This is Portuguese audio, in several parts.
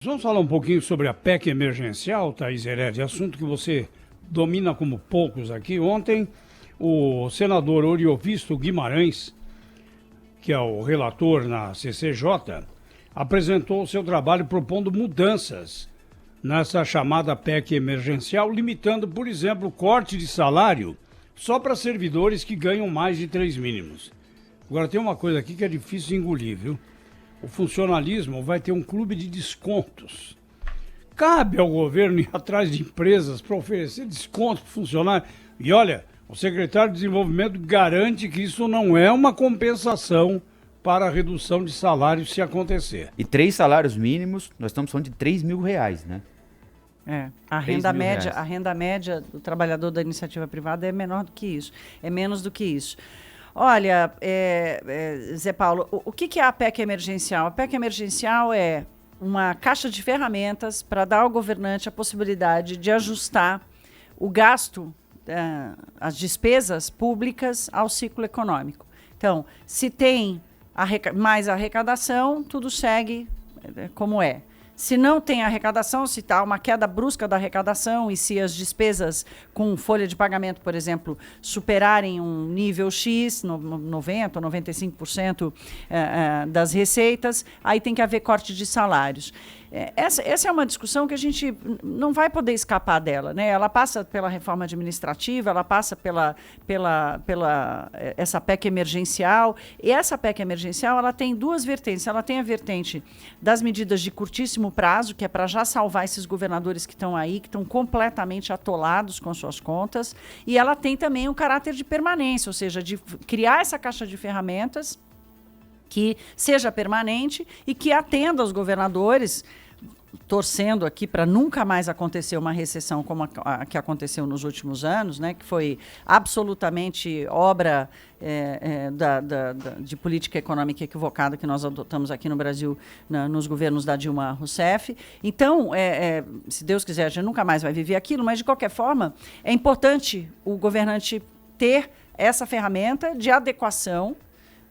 Vamos falar um pouquinho sobre a PEC emergencial, Thaís Herede, assunto que você domina como poucos aqui. Ontem, o senador Oriovisto Guimarães, que é o relator na CCJ, apresentou o seu trabalho propondo mudanças nessa chamada PEC emergencial, limitando, por exemplo, o corte de salário só para servidores que ganham mais de 3 mínimos. Agora, tem uma coisa aqui que é difícil de engolir, viu? O funcionalismo vai ter um clube de descontos. Cabe ao governo ir atrás de empresas para oferecer descontos para funcionário. E olha, o secretário de Desenvolvimento garante que isso não é uma compensação para a redução de salários se acontecer. E 3 salários mínimos, nós estamos falando de R$ 3.000, né? A renda média do trabalhador da iniciativa privada é menor do que isso, é menos do que isso. Olha, Zé Paulo, o que é a PEC emergencial? A PEC emergencial é uma caixa de ferramentas para dar ao governante a possibilidade de ajustar o gasto, as despesas públicas ao ciclo econômico. Então, se tem mais arrecadação, tudo segue como é. Se não tem arrecadação, se há uma queda brusca da arrecadação e se as despesas com folha de pagamento, por exemplo, superarem um nível X, 90% ou 95% das receitas, aí tem que haver corte de salários. Essa é uma discussão que a gente não vai poder escapar dela, né? Ela passa pela reforma administrativa, ela passa pela essa PEC emergencial. E essa PEC emergencial ela tem duas vertentes. Ela tem a vertente das medidas de curtíssimo prazo, que é para já salvar esses governadores que estão aí, que estão completamente atolados com suas contas. E ela tem também o caráter de permanência, ou seja, de criar essa caixa de ferramentas que seja permanente e que atenda aos governadores, torcendo aqui para nunca mais acontecer uma recessão como a que aconteceu nos últimos anos, né, que foi absolutamente obra de política econômica equivocada que nós adotamos aqui no Brasil nos governos da Dilma Rousseff. Então, se Deus quiser, a gente nunca mais vai viver aquilo, mas, de qualquer forma, é importante o governante ter essa ferramenta de adequação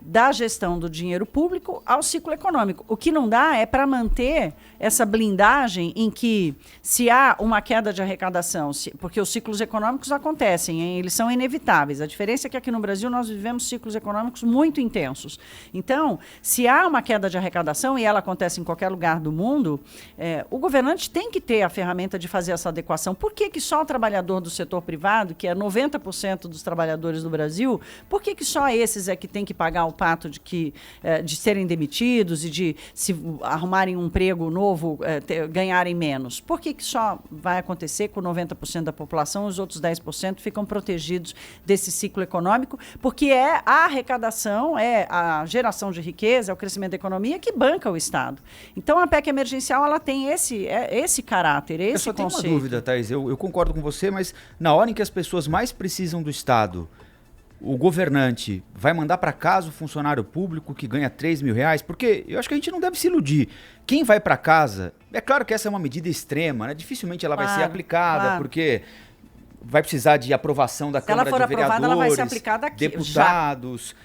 da gestão do dinheiro público ao ciclo econômico. O que não dá é para manter essa blindagem em que, se há uma queda de arrecadação, porque os ciclos econômicos acontecem, hein, eles são inevitáveis. A diferença é que aqui no Brasil nós vivemos ciclos econômicos muito intensos. Então, se há uma queda de arrecadação, e ela acontece em qualquer lugar do mundo, o governante tem que ter a ferramenta de fazer essa adequação. Por que só o trabalhador do setor privado, que é 90% dos trabalhadores do Brasil, por que só esses é que tem que pagar o pato de serem demitidos e de, se arrumarem um emprego novo, ganharem menos? Por que só vai acontecer com 90% da população, os outros 10% ficam protegidos desse ciclo econômico? Porque é a arrecadação, é a geração de riqueza, é o crescimento da economia que banca o Estado. Então, a PEC emergencial ela tem esse caráter, esse conceito. Eu só tenho uma dúvida, Thaís, eu concordo com você, mas na hora em que as pessoas mais precisam do Estado, o governante vai mandar para casa o funcionário público que ganha R$ 3.000? Porque eu acho que a gente não deve se iludir. Quem vai para casa, é claro que essa é uma medida extrema, né? Dificilmente ela vai ser aplicada, porque vai precisar de aprovação da Câmara de Vereadores, aprovada, ela vai ser aplicada aqui, deputados.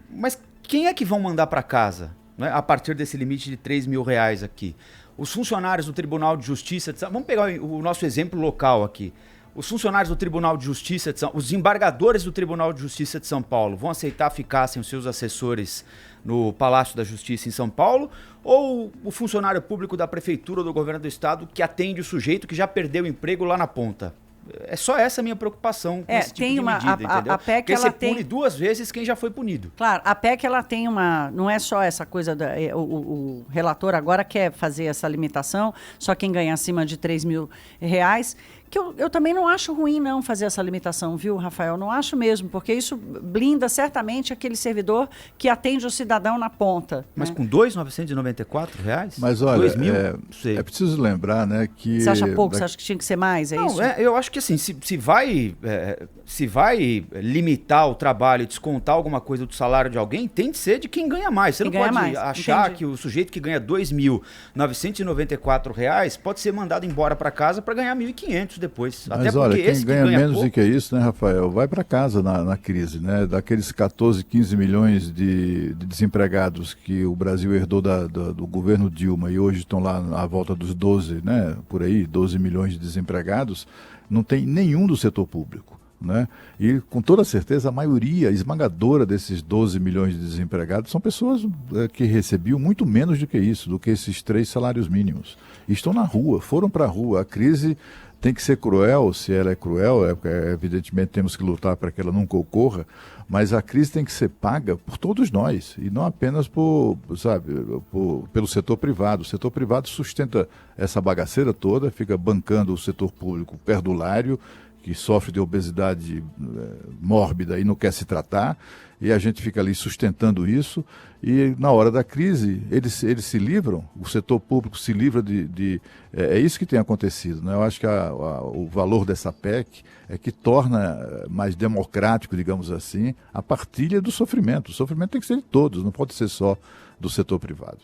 Mas quem é que vão mandar para casa, né, a partir desse limite de R$ 3.000 aqui? Os funcionários do Tribunal de Justiça, vamos pegar o nosso exemplo local aqui. Os funcionários do Tribunal de Justiça, os embargadores do Tribunal de Justiça de São Paulo vão aceitar ficar sem os seus assessores no Palácio da Justiça em São Paulo? Ou o funcionário público da Prefeitura ou do Governo do Estado que atende o sujeito que já perdeu o emprego lá na ponta? É só essa a minha preocupação com esse tipo de medida, entendeu? A PEC, porque você pune 2 vezes quem já foi punido. Claro, a PEC ela tem não é só essa coisa, o relator agora quer fazer essa limitação, só quem ganha acima de R$ 3.000, que eu também não acho ruim não fazer essa limitação, viu, Rafael? Não acho mesmo, porque isso blinda certamente aquele servidor que atende o cidadão na ponta. Mas né? Com R$ 2.994? Mas olha, 2.000? É preciso lembrar, né, que... Você acha pouco? Você acha que tinha que ser mais? Não, isso? Eu acho que assim, se vai limitar o trabalho e descontar alguma coisa do salário de alguém, tem de ser de quem ganha mais. Você não pode achar que o sujeito que ganha R$ 2.994 pode ser mandado embora para casa para ganhar R$ 1.500, depois. Mas até olha, porque quem esse ganha que ganha menos pouco, do que isso, né, Rafael, vai para casa na crise, né? Daqueles 14, 15 milhões de desempregados que o Brasil herdou do governo Dilma e hoje estão lá à volta dos 12, né, por aí, 12 milhões de desempregados, não tem nenhum do setor público. Né? E com toda certeza a maioria esmagadora desses 12 milhões de desempregados são pessoas que recebiam muito menos do que isso, do que esses 3 salários mínimos. E estão na rua, foram para a rua. A crise tem que ser cruel, se ela é cruel, evidentemente temos que lutar para que ela nunca ocorra, mas a crise tem que ser paga por todos nós, e não apenas pelo setor privado. O setor privado sustenta essa bagaceira toda, fica bancando o setor público perdulário, que sofre de obesidade mórbida e não quer se tratar, e a gente fica ali sustentando isso, e na hora da crise eles se livram, o setor público se livra é isso que tem acontecido. Né? Eu acho que o valor dessa PEC é que torna mais democrático, digamos assim, a partilha do sofrimento. O sofrimento tem que ser de todos, não pode ser só do setor privado.